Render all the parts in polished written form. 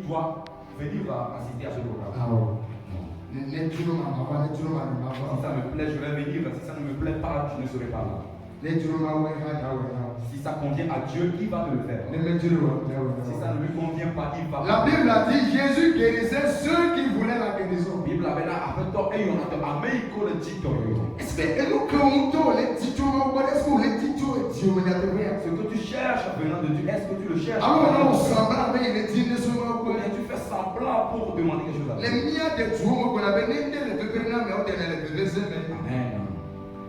dois venir assister à ce programme. Si ça me plaît, je vais venir. Si ça ne me plaît pas, je ne serai pas là. Si ça convient à Dieu, il va te le faire. Si ça ne lui convient pas, il va. La Bible a dit Jésus guérissait ceux qui voulaient la guérison. Bible avait là après toi et on a te amé le titre. Est-ce que nous comptons les titres? Est-ce que les titres Ce que tu cherches venant de Dieu, est-ce que tu le cherches? Alors on s'en avec les titres. Tu fais semblant pour demander quelque chose à Dieu. Les miens de Dieu, on avait né les bébés, mais on a les bébés. Amen.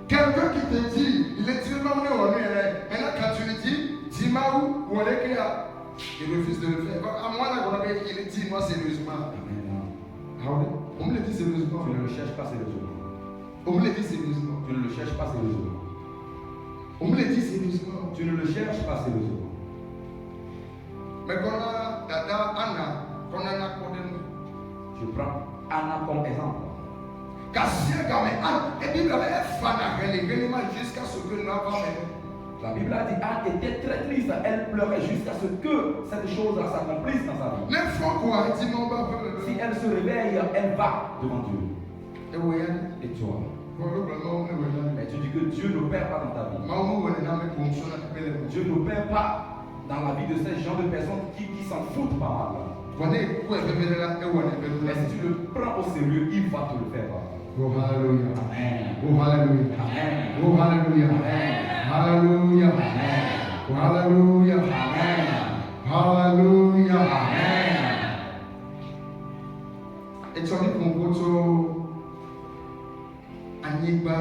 Quelqu'un qui te dit, il est tiré dans le nez, maintenant quand tu lui dis, dis-moi où on est qu'il y a, il refuse de le faire. À moi, là, il est dit, moi, sérieusement. On me le dit sérieusement. Tu ne le cherches pas sérieusement. On me le dit sérieusement. Tu ne le cherches pas sérieusement. On me le dit sérieusement. Tu ne le cherches pas sérieusement. Mais qu'on a Dada Anna, qu'on a accordé nous. Je prends Anna comme exemple. Jusqu'à ce que nous avons. La Bible a dit Anne était très triste, elle pleurait jusqu'à ce que cette chose-là s'accomplisse dans sa vie. Si elle se réveille, elle va devant Dieu. Et toi? Mais tu dis que Dieu n'opère pas dans ta vie. Dieu n'opère pas dans la vie de ces gens de personnes qui s'en foutent pas mal. Mais si tu le prends au sérieux, il va te le faire. Oh hallelujah. Amen. Oh hallelujah. Amen. Oh hallelujah. Amen. Hallelujah. Amen. Oh hallelujah. Amen. Hallelujah. Amen. Et tu as dit qu'on peut Anigba,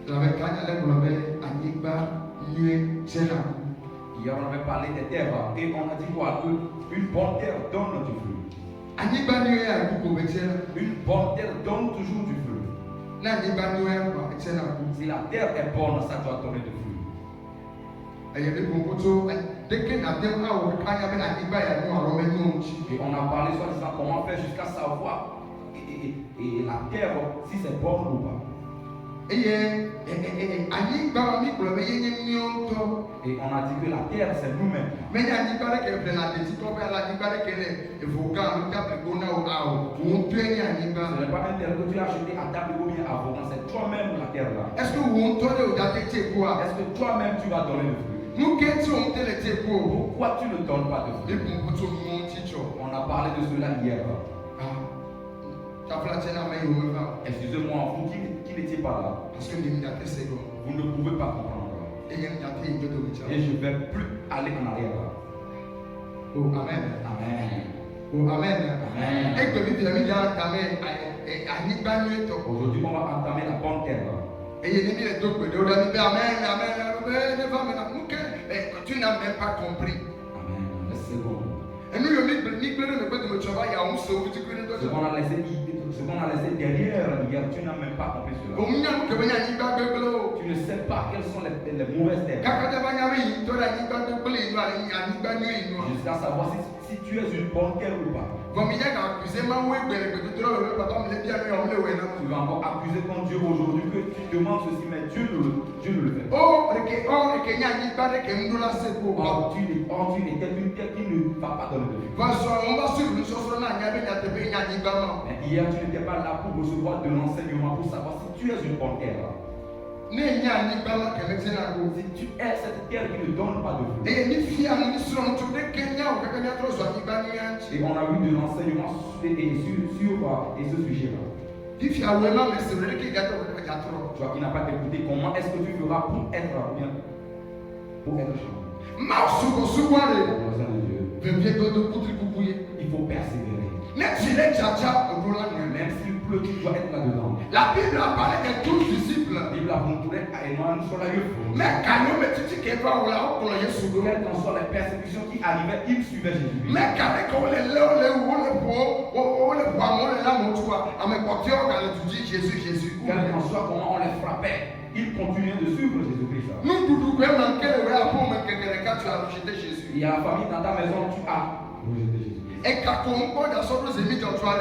la mécanique, on avait Anigba, Nué, Sénat. Hier on avait parlé des terres et on a dit quoi? Une bonne terre donne du fruit. Anigba Nué a une bonne terre donne toujours du fruit. Si la terre est bonne, ça doit donner du fruit. Et on a parlé sur comment faire jusqu'à savoir et la terre si c'est bon ou pas. Et on a dit que la terre c'est nous-mêmes. Mais ce n'est pas une terre que tu as acheté à table ou bien à Vogan, c'est toi-même la terre là. Est-ce que toi-même tu vas donner le fruit? Pourquoi tu ne donnes pas de fruit? On a parlé de cela hier. Excusez-moi, vous qui n'étiez pas là. Parce que vous ne pouvez pas comprendre. Et je ne vais plus aller en arrière. Oh, amen. Amen. Oh, amen. Amen. Aujourd'hui, on va entamer la bonne terre. Et il dit amen, amen, tu n'as même pas compris. Amen. C'est bon. Et nous, ce qu'on a laissé derrière hier, tu n'as même pas compris cela. Tu ne sais pas quelles sont les mauvaises terres. Jusqu'à savoir si tu es une bonne terre ou pas. Tu vas encore accuser ton Dieu aujourd'hui que tu demandes ceci, mais Dieu ne le fait pas. Tu n'étais qu'une terre qui ne va pas donner de vie. Mais hier, tu n'étais pas là pour recevoir de l'enseignement, pour savoir si tu es une bonne terre. Si tu es cette terre qui ne donne pas de fruit. Et on a eu de l'enseignement sur ce sujet-là. Toi qui n'as pas écouté, comment est-ce que tu feras pour être bien, pour être changé? Il faut persévérer. Même s'il pleut, tu dois être là-dedans. La Bible a parlé de tous disciples. La Bible a montré à Emmanuel sur la rue. Mais quand nous mettons quelles qu'en soient les persécutions qui arrivaient, ils suivaient Jésus. Mais quand Jésus. Quel qu'en soit comment on les frappait, ils continuaient de suivre Jésus-Christ. Il y a la famille dans ta maison, tu as rejeté Jésus. Et quand on a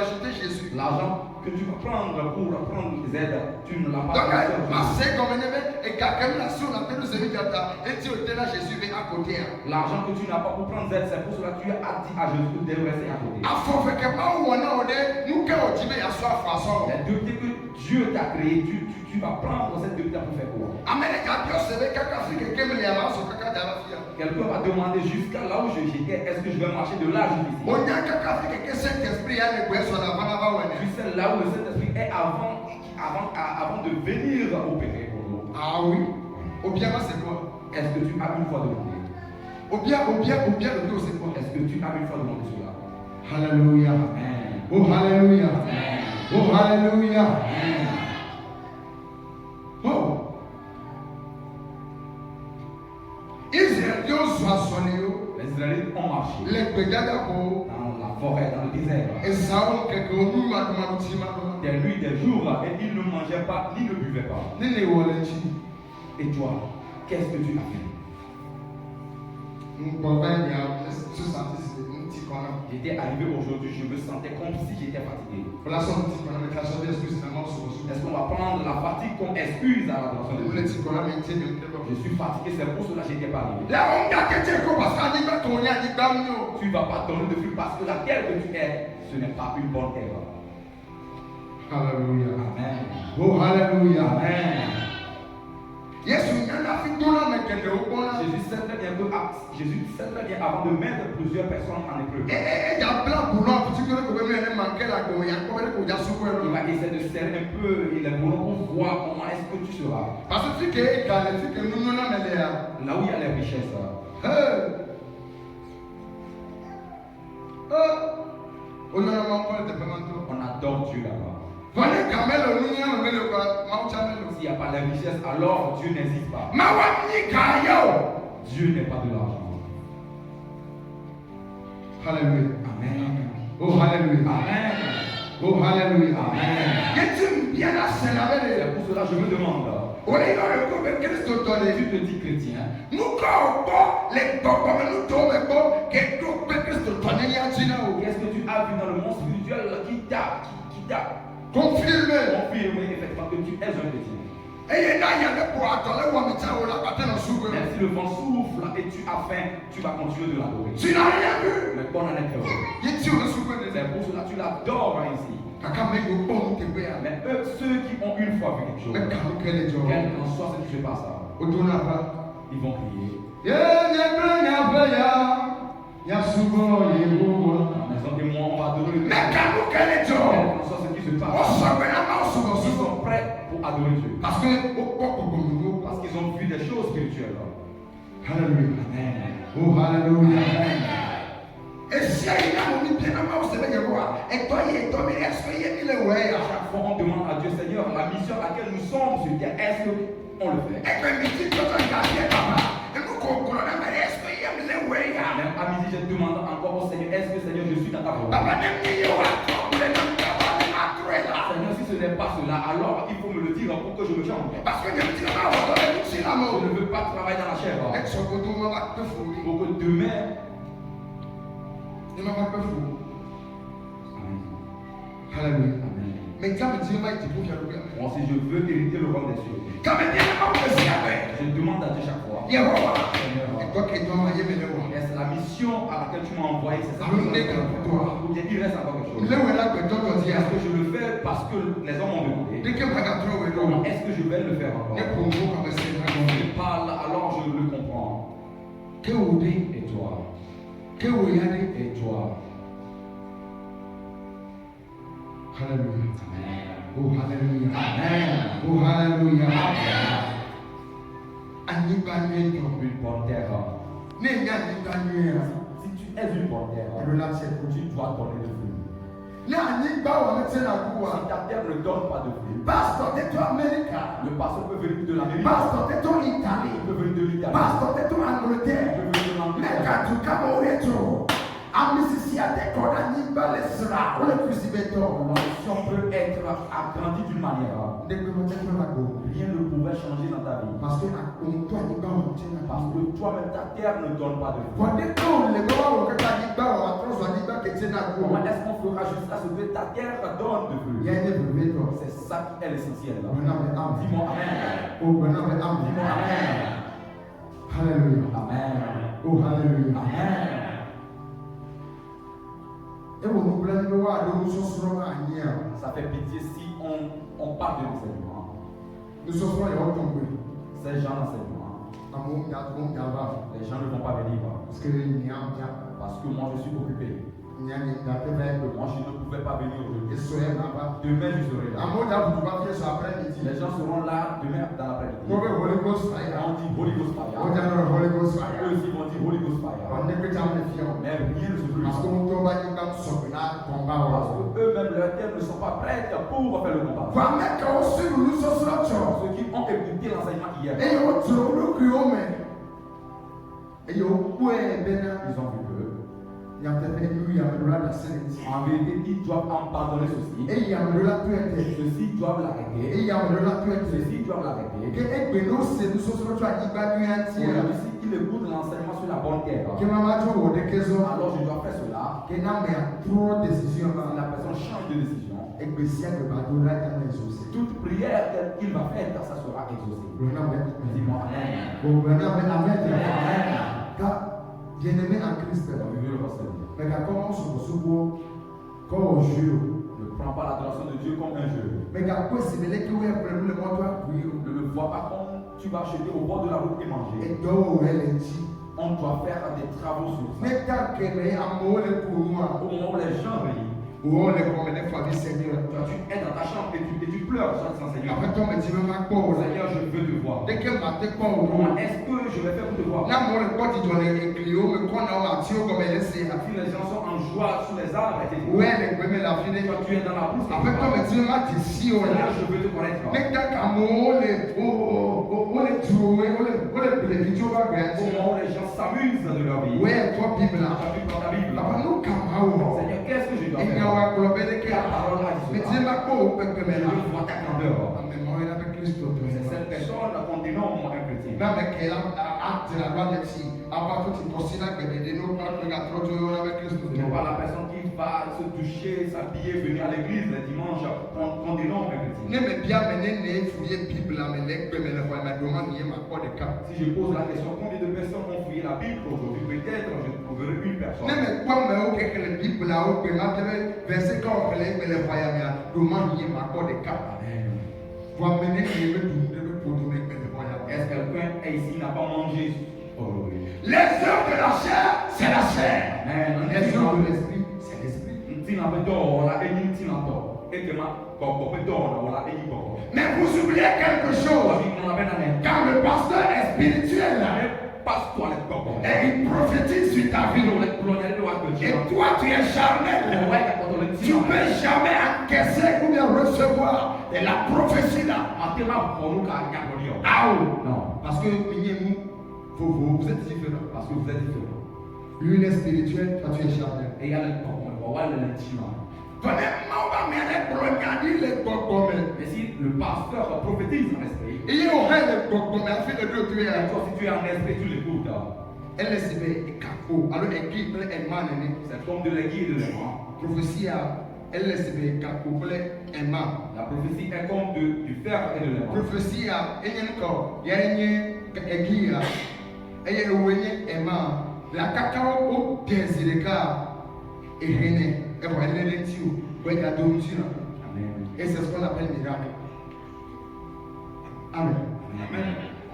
rejeté Jésus. L'argent que tu vas prendre pour prendre des aides, tu ne l'as pas. Donc, c'est comme et quelqu'un la sur la tête de celui qui a et tu es là, Jésus vient à côté. L'argent que tu n'as pas pour prendre des aides, c'est pour cela que tu as dit à Jésus de rester à côté. Les devités que Dieu t'a créé, tu vas prendre cette devité pour faire quoi? Quelqu'un va demander jusqu'à là où j'étais, est-ce que je vais marcher de là jusqu'ici? Tu sais là où le Saint-Esprit est avant de venir opérer pour nous. Ah oui. Au bien, c'est quoi? Est-ce que tu as une fois demandé? Au bien, c'est quoi? Est-ce que tu as une fois demandé cela? Alléluia. Amen. Oh, alléluia. Amen. Oh, alléluia. Amen. Oh. Israël, Les Israélites ont marché dans la forêt, dans le désert. Des nuits, des jours, et ils ne mangeaient pas, ni ne buvaient pas. Et toi, qu'est-ce que tu as fait? J'étais arrivé aujourd'hui, je me sentais comme si j'étais fatigué. Est-ce qu'on va prendre la fatigue comme excuse à l'adoration de Dieu? Je suis fatigué, c'est pour cela que je n'étais pas arrivé. Tu ne vas pas donner de fruits parce que la terre que tu es, ce n'est pas une bonne terre. Alléluia. Amen. Oh, alléluia. Amen. Jésus sait très bien avant de mettre plusieurs personnes en épreuve. Il va essayer de serrer un peu les boulons pour voir comment est-ce que tu seras. Là où il y a les richesses. On adore Dieu là-bas. S'il n'y a pas de richesse, alors Dieu n'existe pas. Dieu n'est pas de l'argent. Alléluia. Amen. Oh, alléluia. Amen. Oh, alléluia. Amen. C'est pour cela que je me demande. Tu te dis chrétien. Qu'est-ce que tu as vu dans le monde spirituel qui t'a confirmé effectivement que tu es un chrétien? Même si le vent souffle et tu as faim, tu vas continuer de l'adorer. Tu n'as rien vu. Mais bon, on est heureux. C'est pour cela que tu l'adores ainsi. Mais eux, ceux qui ont une fois vu quelque chose, quel qu'en soit ce qui se passe, ils vont crier. La maison de moi, on va adorer Dieu. Quel qu'en soit ce qui se passe, ils sont prêts pour adorer Dieu. Parce qu'ils ont vu des choses spirituelles. Alléluia. Amen. Oh, alléluia. Amen. Et si il y a un chaque fois on demande à Dieu, Seigneur, la mission à laquelle nous sommes sur terre, est-ce qu'on le fait? Même à midi, je demande encore au Seigneur, est-ce que Seigneur, je suis dans ta volonté? Seigneur, si ce n'est pas cela, alors il faut me le dire pour que je me change. Je ne veux pas travailler dans la chair. Pour que demain, Alléluia. Amen. Mais quand Dieu m'a dit pour moi, si je veux hériter le royaume des cieux, je demande à Dieu chaque fois. Seigneur, est-ce la mission à laquelle tu m'as envoyé, c'est ça? Ou bien il reste encore quelque chose? Est-ce que je le fais parce que les hommes m'ont demandé? Comment est-ce que je vais le faire encore? Je parle, alors je le comprends. Et toi? Et toi? Alléluia. Amen. Oh, alléluia. Amen. Oh, alléluia. Une bonne terre. Si tu es une bonne terre, tu dois donner de fruits. Si ta terre ne donne pas de fruits, le pasteur peut venir de l'Amérique, il peut venir de l'Italie, il peut venir de l'Angleterre. L'onction peut être agrandie d'une manière. Rien ne pouvait changer dans ta vie. Parce que toi-même, ta terre ne donne pas de fruits. Comment est-ce qu'on fera jusqu'à ce que ta terre donne de fruits? C'est ça qui est l'essentiel. Dis-moi Amen. Dis-moi Amen. Alléluia. Amen. Oh, Alléluia. Amen. Ça fait pitié si on parle de l'enseignement. Ces gens d'enseignement. Les gens ne vont pas venir. Parce que moi je suis occupé. Moi je ne pouvais pas venir aujourd'hui. Demain je serai là. Les gens seront là demain dans l'après-midi. On dit Holy Ghost Fire. Eux aussi vont dire Holy Ghost Fire. Mais rien ne se peut. Parce qu'eux-mêmes leurs terres ne sont pas prêtes pour faire le combat. Ceux qui ont écouté l'enseignement hier. Ils ont vu que en vérité, ils doivent en pardonner ceci. Ceux-ci doivent l'arrêter. Ceux-ci doivent l'arrêter. Ici, il écoute l'enseignement sur la bonne terre. Alors je dois faire cela. Si la personne change de décision, toute prière qu'il va faire, ça sera exaucé. Dis-moi Amen. Bien-aimé en Christ, ne prends pas l'adoration de Dieu comme un jeu. Ne le vois pas comme tu vas acheter au bord de la route et manger. On doit faire des travaux sur ça. Au moment où les gens rient, tu es dans ta chambre et tu pleures sur ton Seigneur. Seigneur, je veux te voir. Comment est-ce que je vais faire pour te voir? Si les gens sont en joie sous les arbres, toi tu es dans la brousse. Seigneur, je veux te connaître. Au moment où les gens s'amusent de leur vie, tu as pu prendre ta Bible. Seigneur, qu'est-ce que je dois faire? La parole a dit cela. Je veux voir ta grandeur. C'est cette personne qu'on dénomme un chrétien. Ce n'est pas la personne qui va se toucher, s'habiller, venir à l'église le dimanche qu'on dénomme un chrétien. Si je pose la question, combien de personnes ont fouillé la Bible aujourd'hui? Peut-être je trouverai une personne. Est-ce que quelqu'un ici n'a pas mangé aujourd'hui? Les œuvres de la chair, c'est la chair. Les œuvres de l'esprit, c'est l'esprit. Mais vous oubliez quelque chose. Quand le pasteur est spirituel, et il prophétise sur ta vie, et toi tu es charnel, tu ne peux jamais encaisser ou bien recevoir de la prophétie là. Non, parce que vous êtes différents. Parce que vous êtes différents. Lui il est spirituel, toi tu es charnel. Et il y a le mais si le pasteur prophétise en esprit, et toi si tu es en esprit, tu l'écoutes. C'est comme de l'aiguille et de l'aimant. La prophétie est comme du fer et de l'aimant. La cacao désiré et rené. Et c'est ce qu'on appelle miracle. Amen.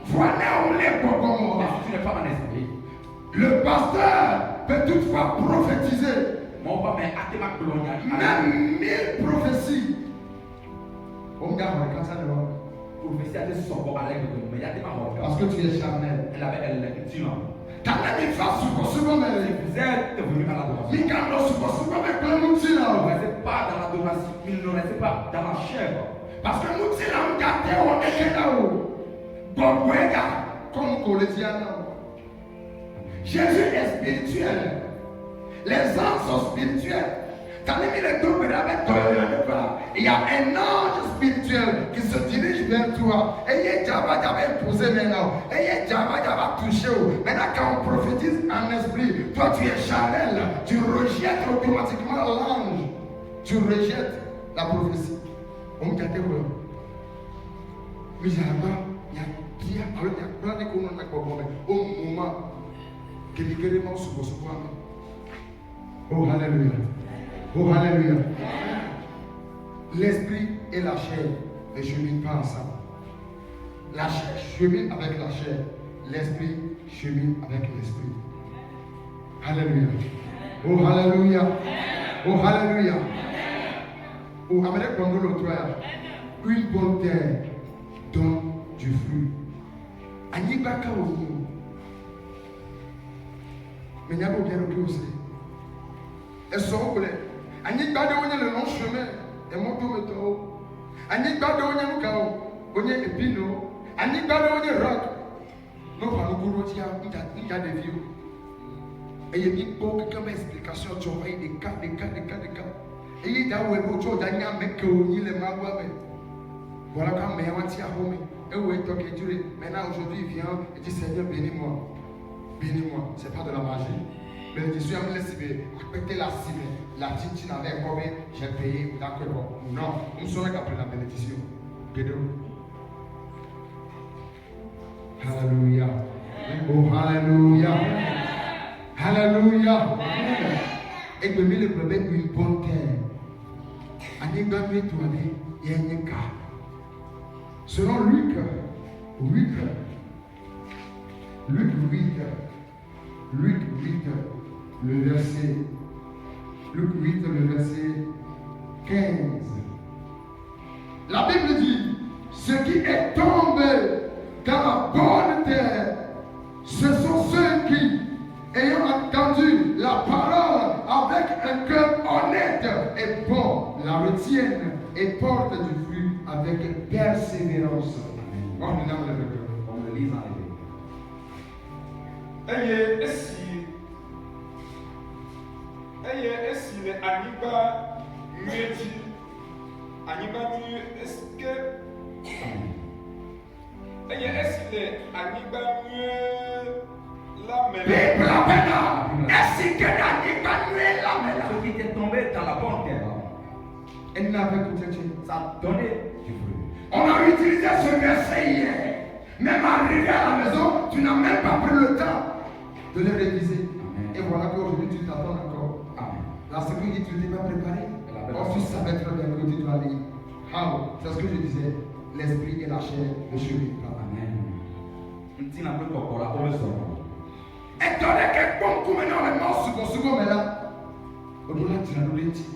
Voilà où les bobos. Si tu n'es pas en esprit, le pasteur peut toutefois prophétiser. Même 1000 prophéties. Parce que tu es charnel. Si vous êtes venu à l'adoration, ne restez pas dans l'adoration, ne restez pas dans la chair. Parce que nous disons comme Jésus est spirituel. Les anges sont spirituels. Il y a un ange spirituel qui se dirige vers toi. Et il est Java imposé maintenant. Et il est Java touché. Maintenant, quand on prophétise en esprit, toi tu es charnel. Tu rejettes automatiquement l'ange. Tu rejettes la prophétie. On me dit, mais il y a plein de choses au moment que les gens se reçoivent. Oh, alléluia. Oh, alléluia. L'esprit et la chair ne cheminent pas ensemble. La chair chemine avec la chair. L'esprit chemine avec l'esprit. Alléluia. Oh, alléluia. Oh, alléluia. Oh, Amérique, quand nous le trouvons, une bonne terre donne du fruit. Anibaka au nous. Mais il y a beaucoup de aussi. Elles sont collées. Anibaka au le long chemin. Et mon tour est haut. Anibaka au le cao. On est épino. Anibaka au le roc. Nous allons nous dire qu'il y a des vieux. Et il y a beaucoup de explications. Tu auras des cas. Et il y a beaucoup de choses. Voilà quand mes amis à home. Et où est ton Dieu? Maintenant aujourd'hui il vient et dit Seigneur bénis-moi. Bénis-moi. C'est pas de la magie. Mais je suis amené à répéter la cible. La titine avec combien j'ai payé ou d'accord. Non, nous sommes qu'après la bénédiction. Bénis-nous. Alléluia. Oh alléluia. Alléluia. Et que le bébé une bonne terre. Ani gagné tout année, il y a un cas. Selon Luc 8, le verset 15. La Bible dit, ce qui est tombé dans la bonne terre, ce sont ceux qui, ayant entendu la parole avec un cœur honnête et bon, la retiennent et portent du fruit avec persévérance. On le lit dans les esi le aniba meti aniba nu eske esi le aniba nu la mela esi que l'aniba nu la mela ceux qui étaient tombés dans la bonne terre elle n'avait écouté Dieu, ça donnait du fruit. On a utilisé ce verset hier. Même arrivé à la maison, tu n'as même pas pris le temps de le réviser. Amen. Et voilà qu'aujourd'hui tu t'attends encore. Amen. La sécurité, tu ne t'es pas préparé. Or tu savais très bien que tu dois lire. C'est ce que je disais. L'esprit et la chair ne cheminent pas. Amen. Tu n'as plus encore la promesse. Et donner quelque bon coup maintenant, les morts se vont là. Au-delà, tu l'as dit.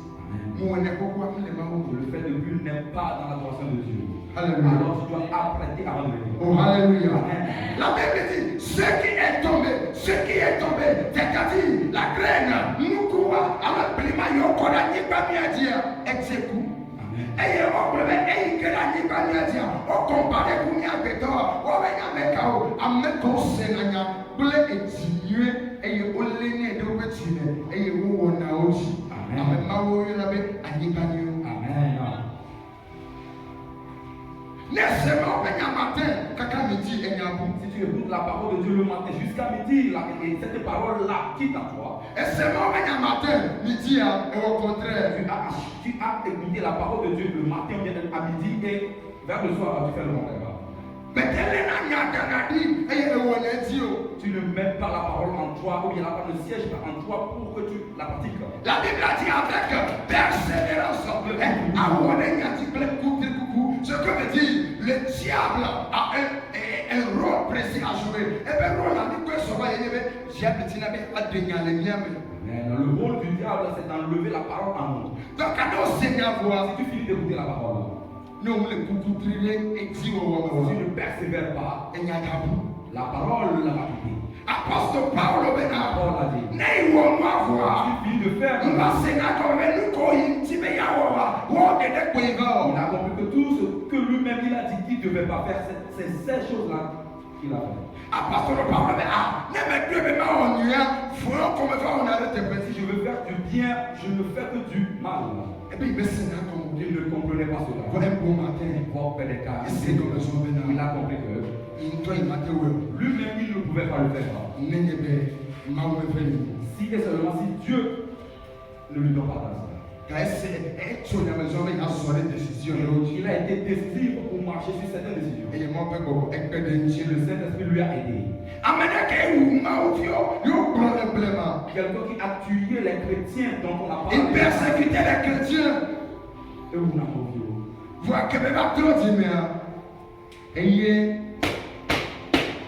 Le fait de but n'est pas dans l'adoration de Dieu. Alléluia. Alors tu dois apprêter avant de venir. Oh, alléluia. La Bible dit, ce qui est tombé, c'est-à-dire la graine, nous quoi, alors prima yokora ni pas dire, exécu. Et au problème, et que la ni pas dire, au comparé pour n'y avoir tort, au venir cao, à mettre au Sénat, blé et diminué, et au léné de retiner, et où on a aussi. Amen. Laissez-moi venir matin, caca midi et nyabou. Si tu écoutes la parole de Dieu le matin jusqu'à midi, et cette parole-là quitte à toi. Laissez-moi venir matin, midi et au contraire. Tu as écouté la parole de Dieu le matin à midi et vers le soir tu fais le contraire. Mais tu ne mets pas la parole en toi, ou bien la parole ne siège pas en toi pour que tu la pratiques. La Bible a dit avec persévérance. Ce que veut dire, le diable a un rôle précis à jouer. Et bien, rôle a dit que ce soit le rôle du diable, c'est d'enlever la parole en nous. Donc, si tu finis d'écouter la parole, si tu ne persévères pas, la parole l'a quitter. Apôtre Paul a dit, il a compris que tout ce que lui-même il a dit qu'il ne devait pas faire, c'est ces choses-là qu'il a fait. Apôtre Paul si je veux faire du bien, je ne fais que du mal. Et puis il ne comprenait pas cela. Un bon matin, il a compris que lui-même il ne pouvait pas le faire. Si et seulement si Dieu ne lui donne pas grâce. Il a été décisif pour marcher sur certaines décisions. Et le Saint-Esprit lui a aidé. Quelqu'un qui a tué les chrétiens dont on a parlé. Il persécutait les chrétiens. Et vous n'avez pas vu. Voilà que même trop dit, mais ayez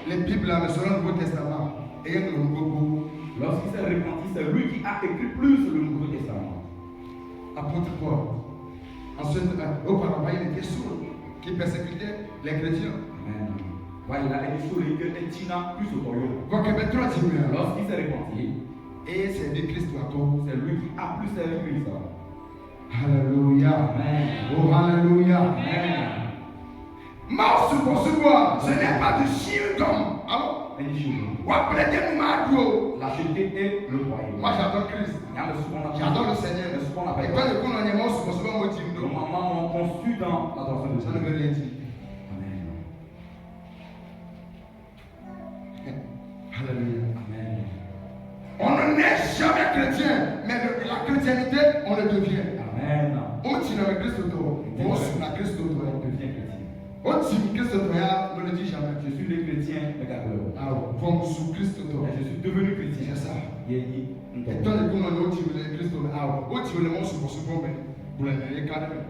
les Bibles là, mais selon le Nouveau Testament, ayez le Nouveau. Lorsqu'il s'est repenti, c'est lui qui a écrit plus le Nouveau Testament. Apôtre Paul. Ensuite, auparavant, il était Saul qui persécutait les chrétiens. Amen. Voilà, il a été Saul et Tina plus au royaume. Voilà que même trop dit, mais lorsqu'il s'est repenti, et c'est de Christ encore. C'est lui qui a plus servi Christ. Alléluia. Amen. Oh, alléluia. Amen. Mort ce ce n'est pas du chewing-gum. Alors, la chuterie est le royaume. Moi j'adore Christ. J'adore le Seigneur. Et quand le coup on est mort, c'est souvent motivé. Nos mamans ont conçu dans l'adoration de Dieu. Ça ne veut rien dire. Amen. Alléluia. Amen. On n'est jamais chrétien, mais la chrétienté, on le devient. Amen. On tient avec Christ autour. On suit la Christ autour. On devient chrétien. On tient Christ autour, ne le dis jamais. Je suis le chrétien, regarde-le. Ah, comme sous Christ autour. Je suis devenu chrétien. C'est ça. Et dans le coup, on tient le Christ autour. Ah, on tient le mot sur ce mais pour les cadres.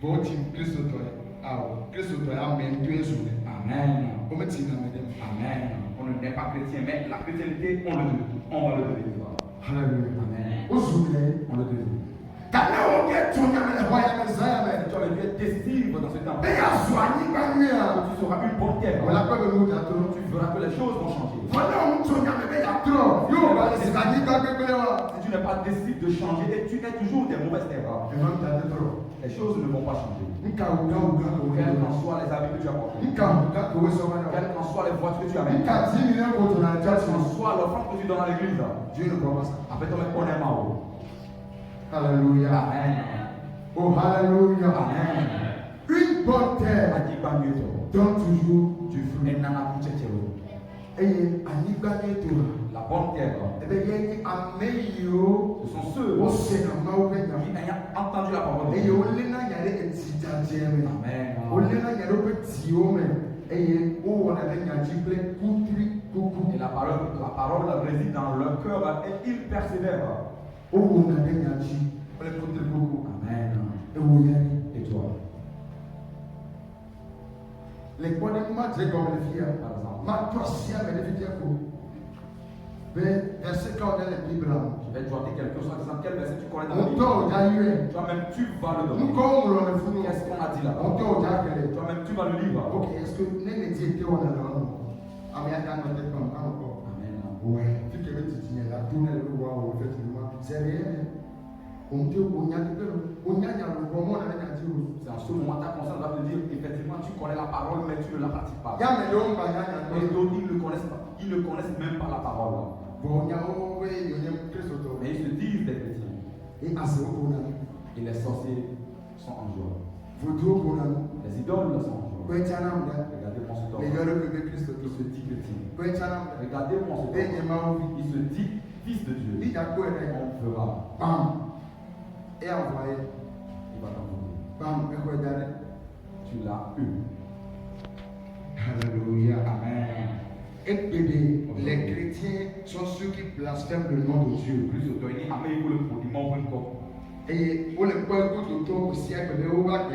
On tient Christ autour. Ah, Christ autour, amen. Tu es sauvé. Amen. On me tient amen. Amen. On n'est pas chrétien, mais la chrétienté, on va le devenir. Alléluia. Amen. On le devient. Tu aurais dû être décisif dans ce temps. Tu seras une bonne terre. Tu verras que les choses vont changer. Si tu n'es pas décisif de changer et tu es toujours des mauvaises terres, les choses ne vont pas changer. Quelles qu'en soient les habits que tu as portés, quelles qu'en soient les voitures que tu as mis, quelles qu'en soient l'offrande que tu donnes à l'église, Dieu ne croit pas ça. après ton on est mort. Alléluia. Amen. Oh, alléluia. Amen. Une bonne terre donne toujours du fruit. Et la bonne terre, ce sont ceux qui ayant entendu la parole de Dieu. Et la parole réside dans leur cœur et ils persévèrent. Amen. Et toi? Les points de moi, c'est comme les filles. Ma troisième est les filles. Verset quand on a les Bibles. Je vais te joindre quelque chose en disant quel verset tu connais dans la Bible. Toi-même, tu vas le donner. Qu'est-ce qu'on a dit là? Toi-même, tu vas le lire. Ok, est-ce que nous les dit on a là? Amen. Ouais. Tu peux te dire là, tout le monde effectivement. C'est rien. C'est en ce moment ta conscience va te dire effectivement tu connais la parole mais tu ne la pratiques pas. Et d'autres ils ne connaissent même pas la parole. Mais ils se disent des chrétiens. Et les sorciers sont en joie. Les idoles sont en joie. Regardez-moi ce temps. Il se dit chrétien. Regardez-moi ce temps. Il se dit fils de Dieu. On fera. Et envoyé. Il va t'envoyer. Tu l'as eu. Alléluia. Amen. Et les chrétiens sont ceux qui blasphèment le nom de Dieu. Et pour le peuple autour au siècle de Oba,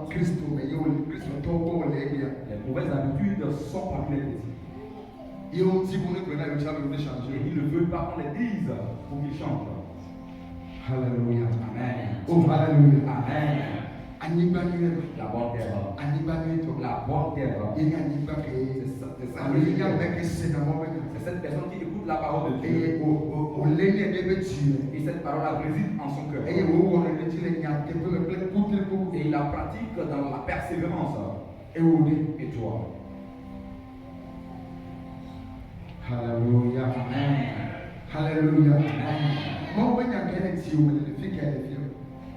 Christ, les mauvaises habitudes sont parmi les chrétiens. Et on dit qu'on est changer. Et il ne veut pas qu'on les dise pour qu'ils changent. Alléluia. Amen. Oh, alléluia. Amen. La bonne terre. La bonne terre. C'est cette personne qui écoute la parole de Dieu. Et cette parole réside en son cœur. Et il la pratique dans la persévérance. Et toi? Alléluia. Amen. Alléluia.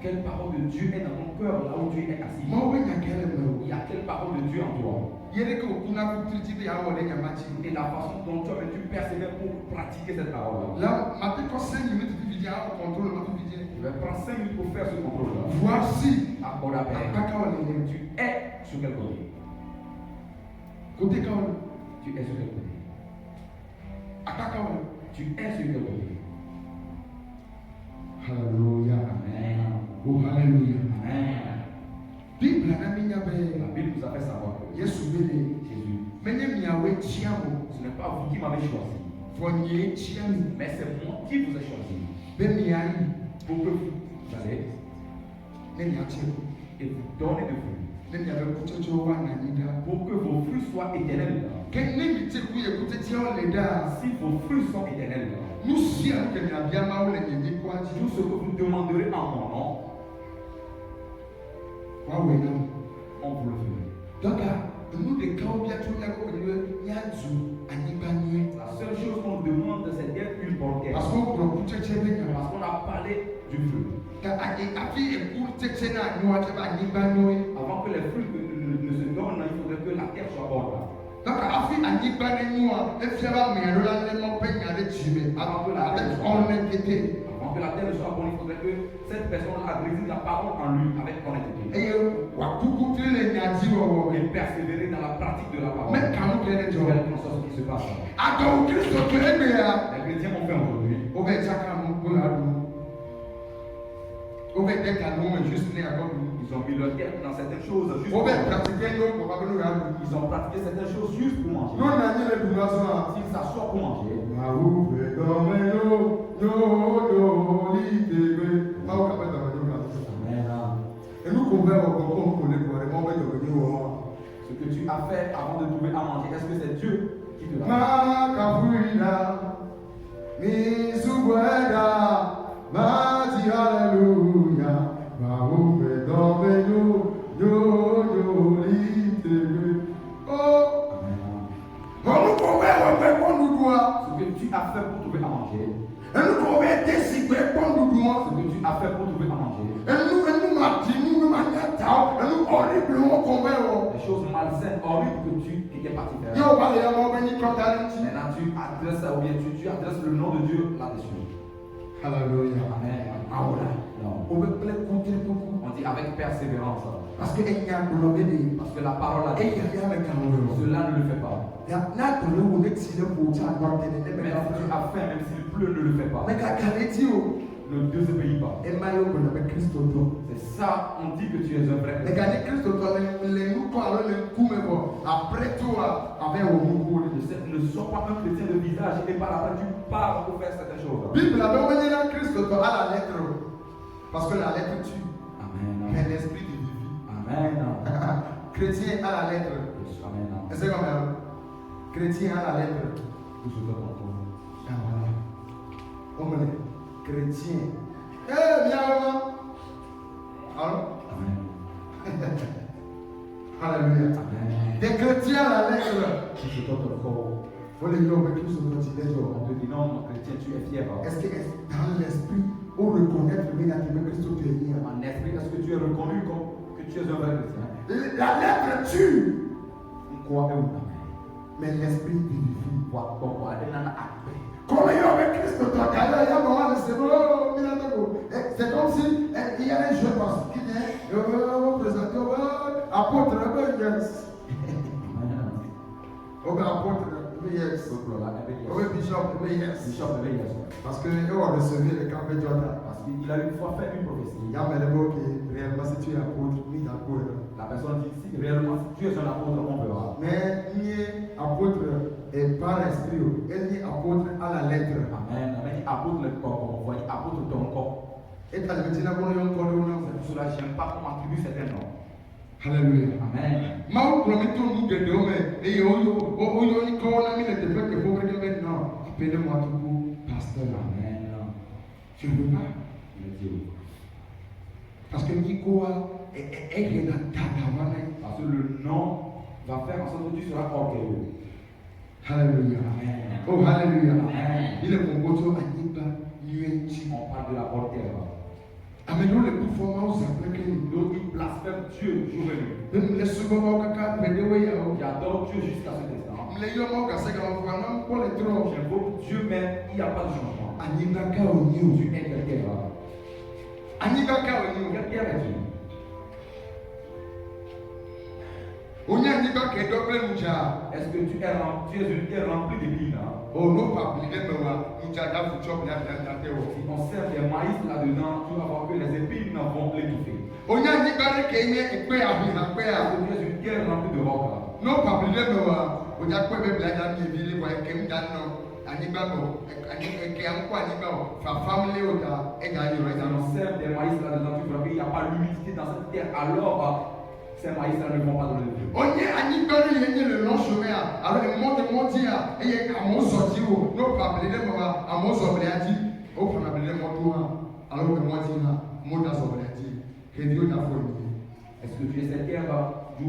Quelle parole de Dieu est dans ton cœur là où tu es assis? Il y a quelle parole de Dieu en toi? Et la façon dont tu persévères pour pratiquer cette parole. Je vais prendre 5 minutes pour faire ce contrôle-là. Voici. Tu es sur quel côté? Côté quand tu es sur quel côté? Tu es sur quel côté? Alléluia. Amen. Oh, alléluia. Amen. Bible La Bible nous a fait savoir que Jésus, Jésus, ce n'est pas vous qui m'avez choisi, mais c'est moi qui vous ai choisi pour que vous allez et vous donnez de fruits, pour que vos fruits soient éternels. Si vos fruits sont éternels, tout ce que vous demanderez en mon nom, on vous le fera. Donc, la seule chose qu'on demande, c'est d'être une bonne terre. Parce qu'on a parlé du fruit. Avant que les fruits ne se donnent, il faudrait que la terre soit bonne. Donc, avant que la terre soit bonne, il faudrait que cette personne agrésite la parole en lui avec honnêteté. Et persévérer dans la pratique de la parole. Mais quand ce qui se passe. Les chrétiens ont fait aujourd'hui. Ils ont mis leur tête dans certaines choses juste pour manger. Ils ont pratiqué certaines choses juste pour manger. S'ils s'assoient pour manger, ce que tu as fait avant de trouver à manger, est-ce que c'est Dieu qui te l'a fait? Alléluia. Ce que tu as fait pour trouver à manger. Ce que tu as fait pour trouver à manger. Des choses malsaines, horribles que tu étais parti faire. Maintenant tu adresses ou bien tu adresses le nom de Dieu là-dessus. Alléluia. Amen. On dit avec persévérance. Parce que la parole a dit. Cela ne le fait pas. Même si tu as faim, même s'il pleut, ne le fais pas. Ne désobéis pas. C'est ça, on dit que tu es un vrai chrétien. Ne sois pas un chrétien de visage et par après tu pars pour faire certaines choses. Parce que la lettre tue. Amen. Mais l'esprit vivifie. Amen. Chrétien à la lettre. Amen. C'est comme ça. Chrétien à la lettre. Ah voilà. On me dit chrétien. Bien avant. Alors? Amen. Alléluia. Amen. Des chrétiens à la lettre. Faut les dire, mais tout ce dont il est. On te dit non, mon chrétien, tu es fier. Est-ce que dans l'esprit, pour reconnaître immédiatement que Christ est venu? En esprit, est-ce que tu es reconnu comme que tu es un vrai chrétien? La lettre tue. Quoi? Mais l'esprit vivifie. Comment il y avait Christ au temps, c'est comme si il y a un jeune pasteur qui vient, apôtre, yes. Apôtre, yes. Bishop, yes. Parce que on recevait le camp de Jordan. Parce qu'il a une fois fait une prophétie. Il y a réellement si tu es apôtre, ni apôtre. La personne dit si réellement si tu es un apôtre, on verra. Mais il est apôtre et par l'esprit, il est apôtre à la lettre. Amen. Amen. Apôtre le corps, on voit apôtre ton corps. Et tu as le petit là pour nous. C'est pour cela que je n'aime pas qu'on attribue certains noms. Alléluia. Amen. Mau prometto nous de demain et yo ni ko na mi le te fait que faut que maintenant appelez-moi tout pasteur. Amen. Je ne veux pas. Parce que Nico est dans ta. Parce que le nom va faire en sorte que tu seras orgueilleux. Hallelujah. Amen. Oh, hallelujah. Amen. Il est mon poteau à Niba, Nuenti. On parle de la bonne terre. Amenons les performances après que D'autres qui blasphèment Dieu jour et nuit. même les secondes caca, Qui adorent Dieu jusqu'à ce instant. J'invoque Dieu, mais il n'y a pas de changement. Tu es quelle terre là? Quelle terre es-tu? Est-ce que tu es une terre remplie de billes là? Oh non, pas si on sert des maïs là-dedans, tu vas voir que les épines vont l'étouffer. Tu es une terre remplie de rocs là. Non, pas si on sert des maïs là-dedans, tu vois qu'il n'y a pas l'humidité dans cette terre, alors ces maïs là ne vont pas donner de on est à Nibali, le long chemin, alors le monde de Montia, et il y a un mot sorti, non pas blé de moi, un mot sobréati, au fond de mon alors que moi, mot d'un sobréati, que Dieu t'a fourni. Est-ce que tu es cette terre où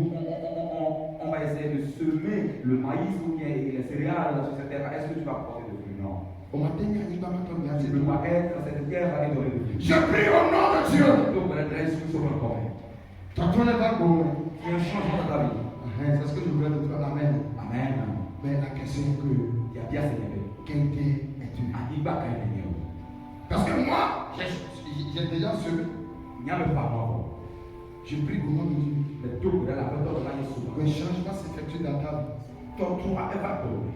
on va essayer de semer le maïs ou bien les céréales sur cette terre? Est-ce que tu vas porter de fruits? Non. Au matin, il y a un tu dois être dans cette terre et donner de fruits. Je prie au nom de Dieu. Donc, on est sur le corps. Tu as tourné vers le il y a un changement dans ta vie. C'est ce que je voulais te dire. Amen. Amen. Mais la question est que il y a bien cette quelle terre es-tu? Parce que moi, j'ai déjà semé. Il n'y a même pas moi. Je prie au nom de Dieu. Mais tout le monde que un changement s'effectue dans ta vie. Ton tour est évaporé.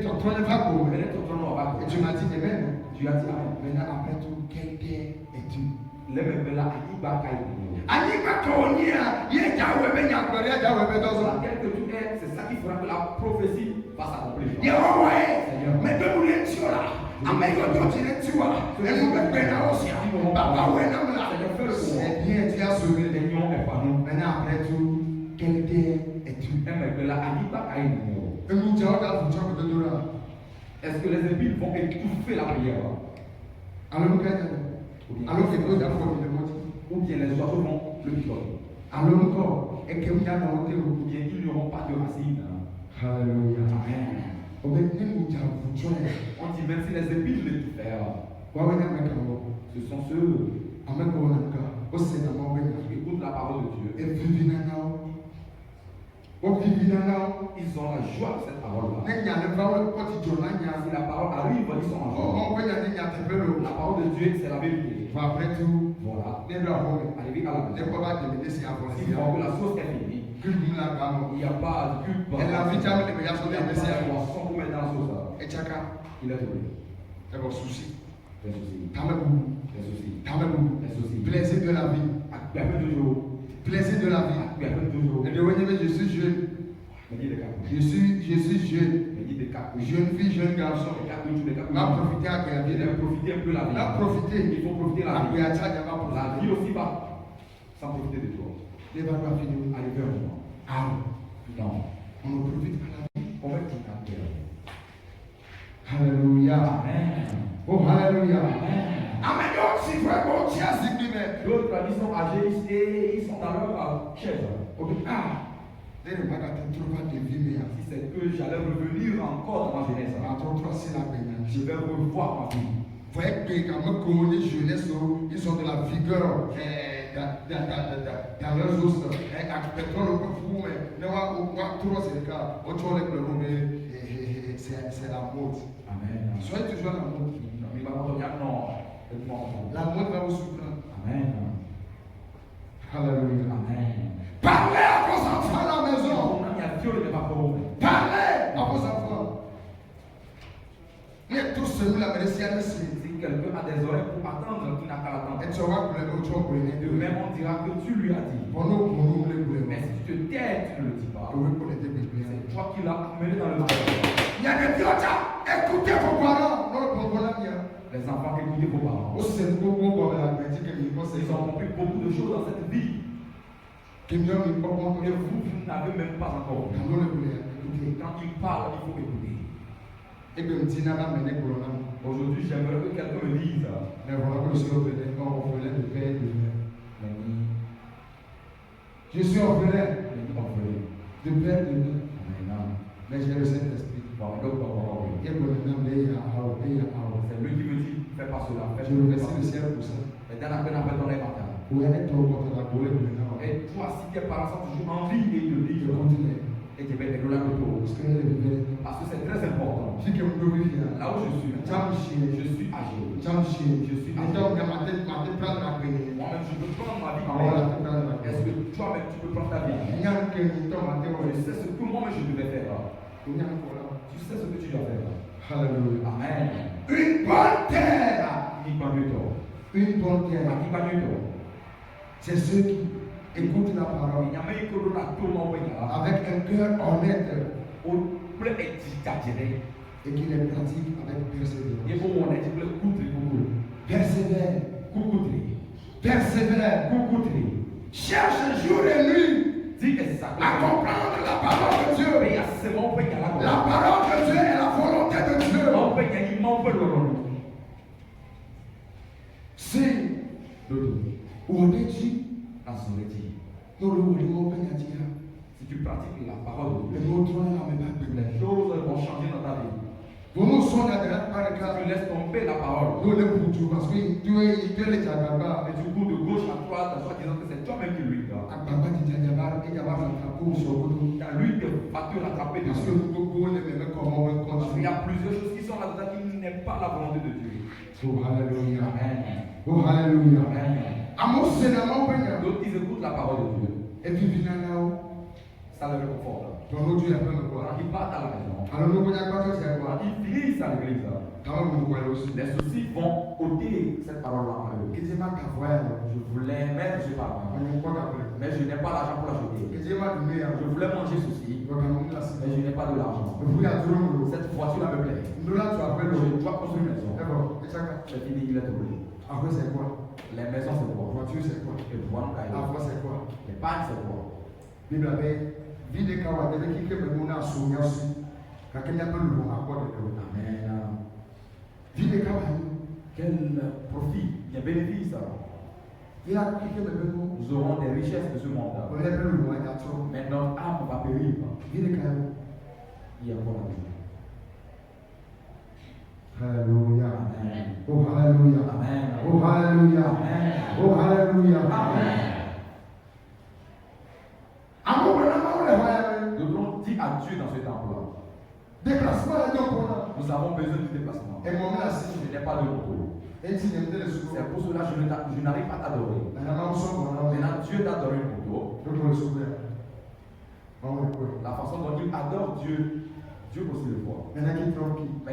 Ton tour est évaporé. Et tu m'as dit Amen. Tu as dit Amen. Maintenant, après tout, quelle terre es-tu? Les mêmes là, c'est ça qui fera que la prophétie va s'accomplir. Mais de nous les tuer là, c'est bien, tu as sauvé les lions et pas nous. Maintenant, après tout, quelle terre es-tu? Est-ce que les épines vont étouffer la prière? Alors que Dieu a formé le monde. Ou bien les oiseaux vont le picoter. Alors encore, et que vous avez monté ou bien ils n'auront pas de racines. Alléluia. Amen. On dit même si les épines l'étouffèrent, ce sont ceux qui écoutent la parole de Dieu. Ils ont la joie de cette parole-là. Si la parole arrive, ils sont en joie. La parole de Dieu, c'est la vérité. Après tout, voilà. Arrivé à la maison. S'ils voient que la sauce est finie, il n'y a pas de pub. Il y a pas de boisson pour mettre dans la sauce. Il est trouvé. Des soucis. Des soucis. Des soucis. Plaisir de la vie. Plaisir de la vie. Et de je suis jeune. Je suis jeune. Jeune fille, jeune garçon. Va profiter à la vie. Profiter un peu la vie. Va profiter. Il faut profiter la vie. La vie aussi va sans profiter de toi. Les va pas finir. Arriver un moment. Ah non. On ne profite pas la vie. On va tout camper. Alléluia. Amen. Oh, alléluia. Amen. D'autres ils sont âgés et ils sont dans leur chaise. Si c'est que j'allais revenir encore dans ma jeunesse, je vais revoir ma vie. Vous voyez que jeunesse, ils ont de la vigueur dans leurs os. C'est la mode. Amen. Soyez toujours à la mode. La mode va vous surprendre. Amen. Alléluia. Amen. Parlez à vos enfants à la maison. Parlez à vos enfants. Mais tous ceux la médecine, si quelqu'un a des oreilles pour attendre, qui n'a qu'à l'attendre. Et tu vas de même, on dira que tu lui as dit. Mais si tu te tais, tu ne le dis pas. C'est toi qui l'as amené dans le monde. Il y a des gens, écoutez vos parents. Les enfants, écoutez vos parents. Ils ont compris beaucoup de choses dans cette vie. Et vous n'avez même pas encore. Quand ils parlent, il faut écouter. Aujourd'hui, j'aimerais que quelqu'un me dise. Je suis orphelin de père de mère. Mais j'ai le Saint-Esprit. C'est lui qui me dit, fais pas cela. Je remercie le ciel pour ça. Et dans la peine après ton rêve. Et toi, si tes parents sont toujours en vie et de vie, et tu vas être là parce que c'est très important. Là où je suis, je suis âgé. Moi-même, je peux prendre ma vie. Est-ce que toi-même, tu peux prendre ta vie? Je sais ce que moi-même je devais faire. Tu sais ce que tu dois faire. Alléluia. Amen. Une bonne terre. Une bonne terre. C'est ceux qui écoutent la parole avec un cœur honnête et qui les pratique avec persévérance. Persévère. Cherche jour et nuit à comprendre la parole de Dieu. La parole de Dieu est la volonté de Dieu. C'est où on est dit. Si tu pratiques la parole de Dieu, les choses vont changer dans ta vie. Si tu laisses tomber la parole, et tu cours de gauche à droite, en disant que c'est toi-même qui lui donne. Car lui va te rattraper dessus. Il y a plusieurs choses qui sont là-dedans qui n'est pas la volonté de Dieu. Oh, hallelujah. Amen. Oh, hallelujah. Amen. D'autres, ils écoutent la parole de Dieu. Et puis finalement, ça le réconforte. Ton autre Dieu appelle quoi? Quand ils partent à la maison, alors nous voyons quoi c'est quoi? ils finissent à l'église. Les soucis vont ôter cette parole-là en eux. Je voulais mettre ce parole, mais je n'ai pas l'argent pour l'acheter. Je voulais manger ceci, mais je n'ai pas de l'argent. Cette voiture-là me plaît. Je dois construire une maison. C'est fini, il est trouvé. Après c'est quoi? Les maisons c'est quoi? Voiture c'est quoi? Et voir la foi c'est quoi? Les pannes c'est quoi? Bible avait vie de kawa de qui que me mona sonya aussi. Quand il y a peu le bon accord de Dieu. Amen. Vie de kawa. Quel profit, quel bénéfice. Il a qui que me nous aurons des richesses de ce monde-là. Mais notre âme va périr. Vie de kawa. Il y a quoi la vie? Hallelujah. Amen. Oh hallelujah. Amen. Oh hallelujah. Amen. Oh hallelujah. Amen. Nous devons dire adieu dans ce temple-là. Déplacement. Nous avons besoin de déplacement. Et moi, je n'ai pas de repos. C'est pour cela que je n'arrive pas à t'adorer. Maintenant, Dieu t'a donné le couteau. La façon dont il adore Dieu, Dieu aussi le voit. Mais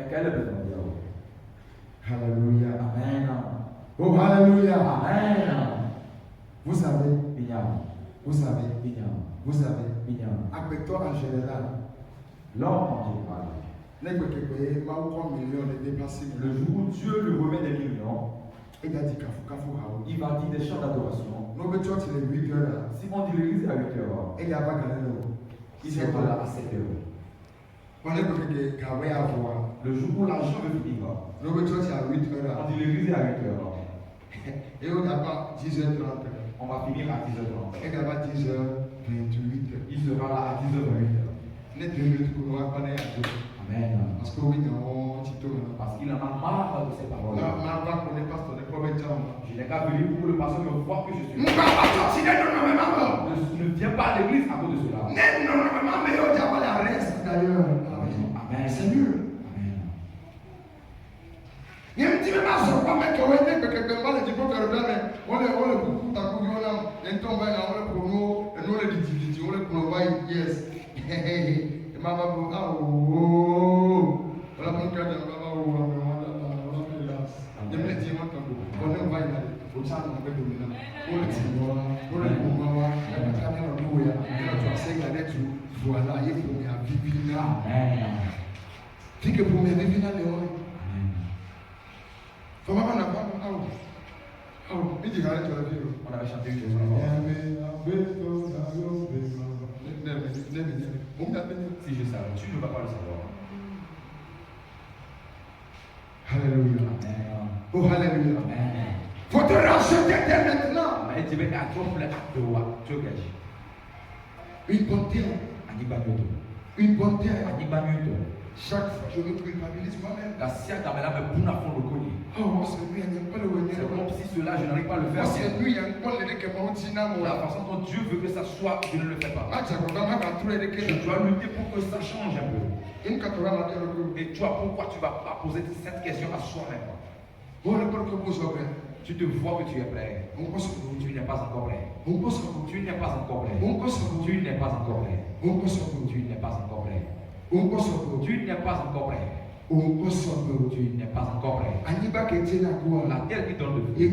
quel est le besoin de Dieu? Alléluia. Amen. Oh, alléluia. Amen. Vous savez, Acteur en général, l'homme en général, le jour où Dieu lui remet des millions, il va dire des chants d'adoration. Si on dit l'église à 8 heures, il est là à 7 heures. Le jour où l'argent veut finir, on dit l'église à 8 heures. Et on n'a pas 10h30. On va finir à 10h30. Et on va 10h28. Il sera là à 10h28. Amen. Parce que oui, parce qu'il en a marre de ces paroles. Je n'ai qu'à venir pour que le pasteur me voie que je suis. Ne viens pas à l'église à cause de cela. Amen. C'est mieux. Il me dit, mais ma soeur, pas mettre au nez, parce que je parle du peuple de l'homme, on le coupe, t'as coupé, on le tombe, on le promo, et nous le dit, on le provide, yes. Et maman, oh, on l'a pris de maman, on l'a pris là. Je me dis, on ne va pas y aller. Faut ça, on peut donner là. On le dit, on le coupe, on va faire un coup, et tu as sais qu'il y a des trucs, voilà, il faut me vivre là. Puis que pour me vivre là, on avait chanté une chanson. Si je savais, tu ne vas pas le savoir. Alléluia. Oh, alléluia. Amen. Faut te racheter dès maintenant. Une bonne terre. Une bonne terre. Chaque fois, je me culpabilise moi-même. Oh, c'est comme si cela, je n'arrive pas à le faire. La façon dont Dieu veut que ça soit, je ne le fais pas. Je dois lutter pour que ça change un peu. Et toi, pourquoi tu ne vas pas poser cette question à soi-même? Tu te vois que tu es prêt. Tu n'es pas encore prêt. Tu n'es pas encore prêt. Tu n'es pas encore prêt. Tu n'es pas encore prêt. Tu n'es pas encore prêt. Tu n'es pas encore prêt. La terre qui donne le fruit,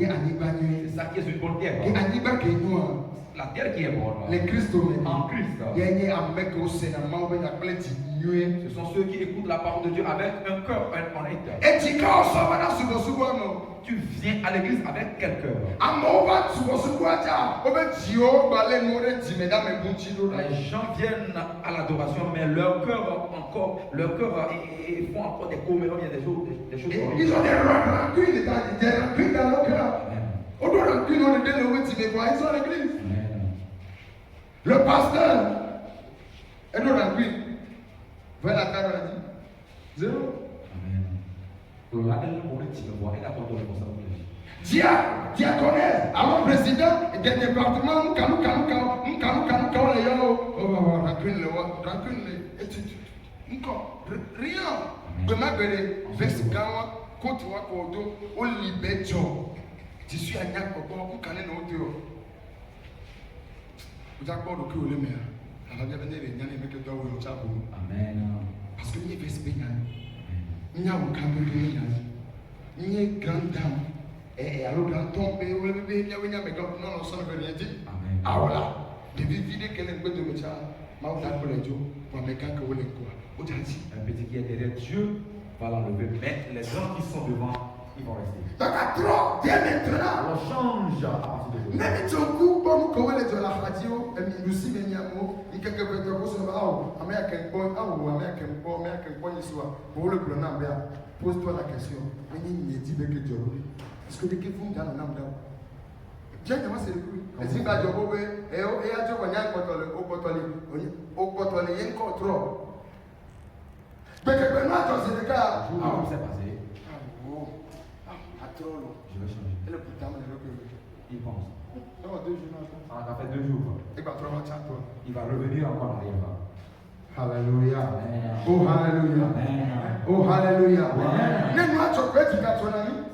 c'est ça qui est une bonne terre. La terre qui est bonne en Christ. Ce sont ceux qui écoutent la parole de Dieu avec un cœur honnête. Tu viens à l'église avec quel cœur? Les gens viennent à l'adoration, mais leur cœur font encore des commérages, des choses. Ils ont des rancunes dans leur cœur. On doit rancune, on est dans le ils sont à l'église. Le pasteur est de rancune. Voilà la terre, dit. Zéro. Diaconesse, alors président des départements, rien. Je suis à Amen. Parce que il y a une grande dame. Et alors, grand tombe, il y a rien dit. Ah voilà. Les vidéos qu'elle est de me dire, un petit qui est derrière Dieu va l'enlever, mais les gens qui sont devant, ils vont rester. Donc, à trop, dès maintenant. Alors change à partir de aujourd'hui. Même si on coupe, bon, comment les gens la radio, et nous aussi, mais il y a un mot, il y a quelques personnes qui sont là, Américain, pour le plan, pose-toi la question. Mais il y a dit que Dieu. Est-ce que tu es fou dans la name d'homme? Tiens, comment c'est le coup? Et si tu as dit, et à Dieu, on a un contrôle, au contrôle, il y a un contrôle. Mais que maintenant, c'est le cas. Ah, c'est passé. Attends, je vais changer. Et le putain, il pense. Non, 2 jours. Ça a fait 2 jours. Il va trop toi. Il va revenir encore en arrière. Alléluia. Oh, alléluia. Oh, alléluia.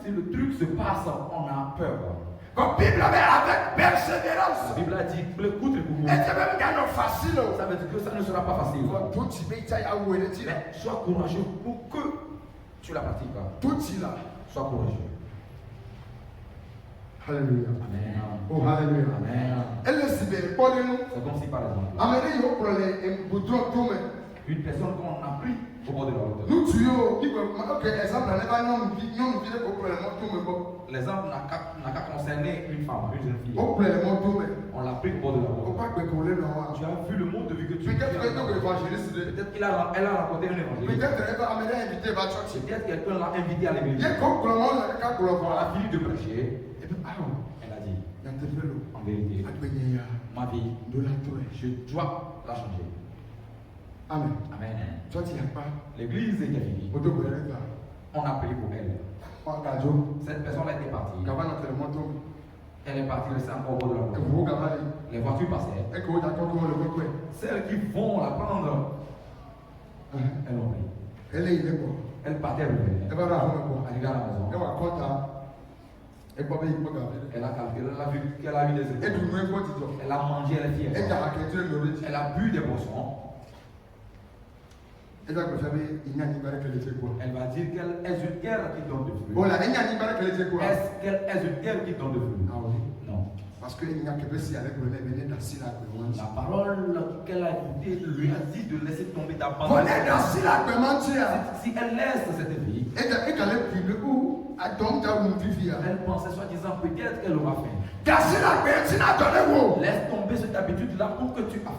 Si le truc se passe, on a peur. La Bible avec persévérance. La Bible a dit, écoute, et c'est même gagner facile. Ça veut dire que ça ne sera pas facile. Mais sois courageux pour que tu la pratiques. Tout là. Sois courageux. Alléluia. Amen. Oh, alléluia. Amen. Elle est si belle. Pour nous. C'est comme si par exemple. Une personne qu'on a pris au bord de la route. Nous tuons. Ok, exemple, l'exemple n'a qu'à concerner une femme, une jeune fille. On l'a pris au bord de la route. Tu as vu le monde de vie que tu as. Peut-être qu'elle a rencontré un évangéliste. Peut-être quelqu'un l'a invité à l'église. On a fini de prêcher. Et puis, elle a dit, en vérité, ma vie, je dois la changer. Amen. Amen. Toi, tu n'y as pas. L'église est finie. On a prié pour elle. Cette personne a été partie. Elle est partie rester encore au bord de la route. Les voitures passaient. Celles qui vont la prendre, elles l'ont pris. Elle partait revenir. Elle arrivait à la maison. Elle a calculé, elle a vu qu'elle a eu des étoiles. Elle a mangé, elle est fière. Elle a bu des boissons. Elle va dire qu'elle est une terre qui donne de fruits. Est-ce qu'elle est une terre qui donne de fruits? Non. Parce qu'il n'y a que si avec le venez dans la la parole qu'elle a écoutée lui a dit de laisser tomber d'abandonner. Si elle laisse cette vie, elle pensait soi-disant peut-être qu'elle aura faim. Laisse tomber cette habitude-là pour que tu aies faim.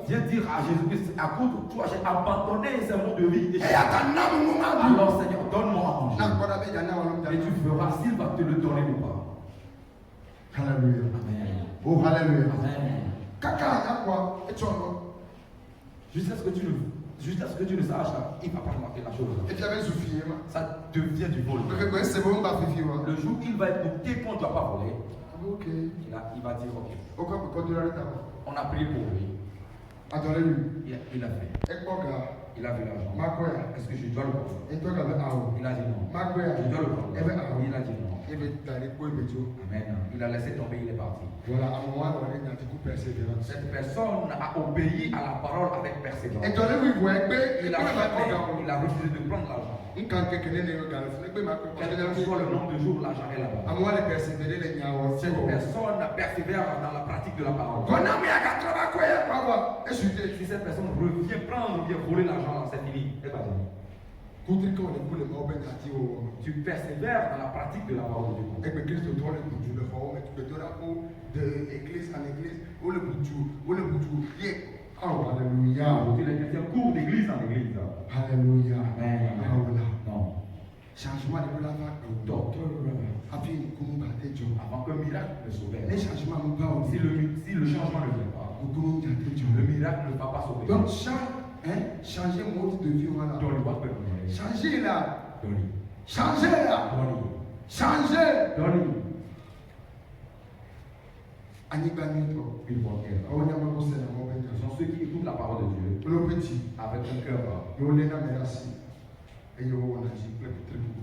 Viens dire à Jésus-Christ, à cause de toi, j'ai abandonné ces mots de vie. Alors Seigneur, donne-moi à manger. Et tu verras s'il va te le donner ou pas. Alléluia. Amen. Oh, alléluia. Amen. Jusqu'à ce que tu ne saches, il va pas remarquer la chose. Et tu avais soufflé, ça devient du vol. C'est bon, pas fifi. Le jour où il va être au point, tu ne vas pas voler. Ok. Il va dire ok. On a prié pour lui. Adorez-lui. Il a fait. Il a vu l'argent. Est-ce que je dois le prendre? Il a dit non. Je dois le prendre. Il a dit non. Amen. Il a laissé tomber, il est parti. Voilà, à un moment donné, il y a beaucoup de persévérance. Cette personne a obéi à la parole avec persévérance. Et il a refusé de prendre l'argent. Quel que soit le nombre de jours, l'argent est là-bas. Cette personne persévère dans la pratique de la parole. Si cette personne revient prendre ou bien voler l'argent, c'est fini. C'est pas fini. Tu persévères dans la pratique de la parole de Dieu. Oh, alléluia. Les chrétiens courent d'église en église. Alléluia. Amen. Non. Changement de la vague. Avant qu'un miracle ne sauve. Si le changement ne vient pas, le miracle ne va pas sauver. Donc, changer mode de vie. Changer là. Changer là. Changer. Ce sont ceux qui écoutent la parole de Dieu avec un cœur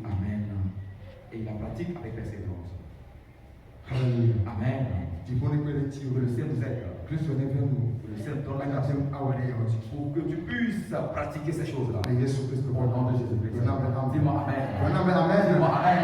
Amen. Et il la pratique avec persévérance. Amen. Que le Seigneur nous aide. Que le Seigneur donne la grâce pour que tu puisses pratiquer ces choses-là. Au nom de Jésus-Christ. Dis-moi Amen. Dis-moi Amen.